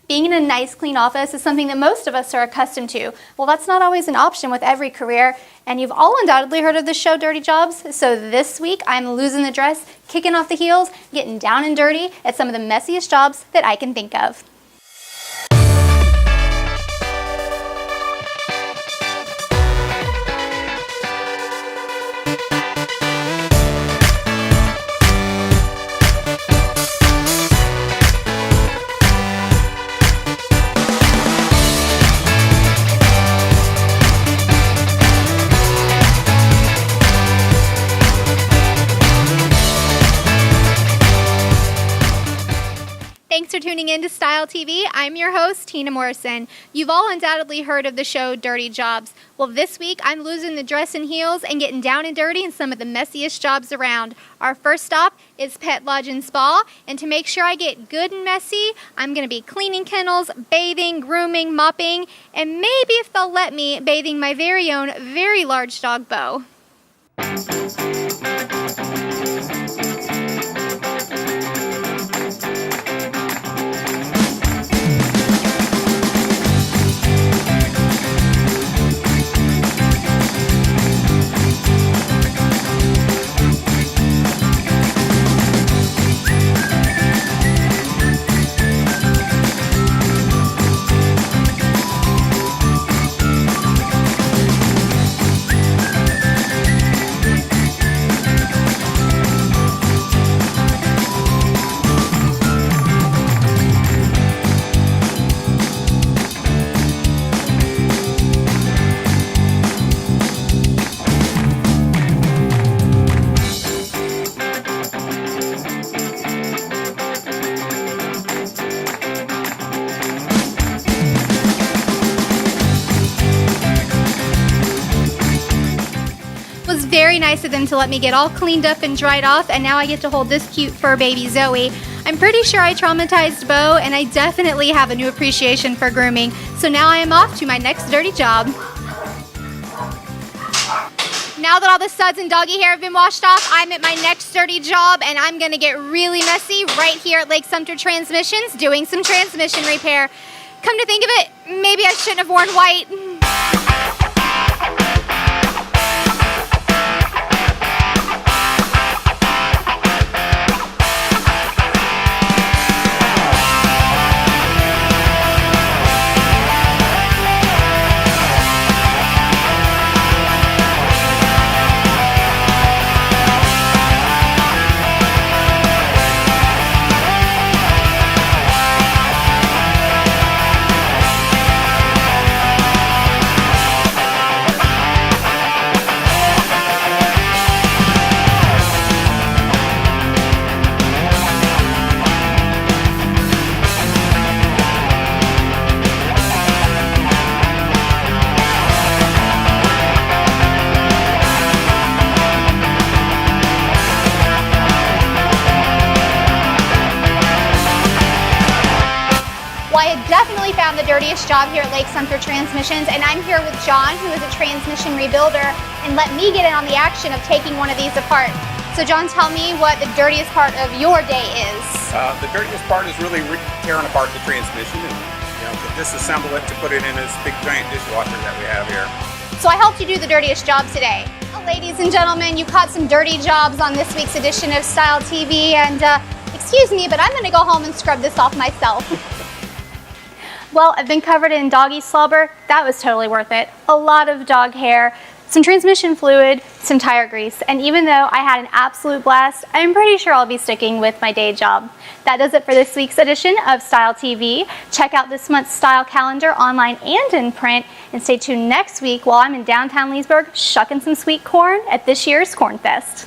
Being in a nice, clean office is something that most of us are accustomed to. Well, that's not always an option with every career, and you've all undoubtedly heard of the show Dirty Jobs. So this week, I'm losing the dress, kicking off the heels, getting down and dirty at some of the messiest jobs that I can think of. Thanks for tuning in to Style TV. I'm your host, Tina Morrison. You've all undoubtedly heard of the show Dirty Jobs. Well, this week I'm losing the dress and heels and getting down and dirty in some of the messiest jobs around. Our first stop is Pet Lodge and Spa, and to make sure I get good and messy, I'm going to be cleaning kennels, bathing, grooming, mopping, and maybe, if they'll let me, bathing my very own very large dog, Bo. Was very nice of them to let me get all cleaned up and dried off, and now I get to hold this cute fur baby Zoe. I'm pretty sure I traumatized Bo, and I definitely have a new appreciation for grooming, so now I am off to my next dirty job. Now that all the suds and doggy hair have been washed off, I'm at my next dirty job, and I'm gonna get really messy right here at Lake Sumter Transmissions doing some transmission repair. Come to think of it, maybe I shouldn't have worn white. Well, I have definitely found the dirtiest job here at Lake Sumter Transmissions, and I'm here with John, who is a transmission rebuilder, and let me get in on the action of taking one of these apart. So John, tell me what the dirtiest part of your day is. The dirtiest part is really tearing apart the transmission and to disassemble it to put it in this big giant dishwasher that we have here. So I helped you do the dirtiest job today. Well, ladies and gentlemen, you caught some dirty jobs on this week's edition of Style TV, and excuse me, but I'm going to go home and scrub this off myself. Well, I've been covered in doggy slobber. That was totally worth it. A lot of dog hair, some transmission fluid, some tire grease, and even though I had an absolute blast, I'm pretty sure I'll be sticking with my day job. That does it for this week's edition of Style TV. Check out this month's style calendar online and in print, and stay tuned next week while I'm in downtown Leesburg shucking some sweet corn at this year's Corn Fest.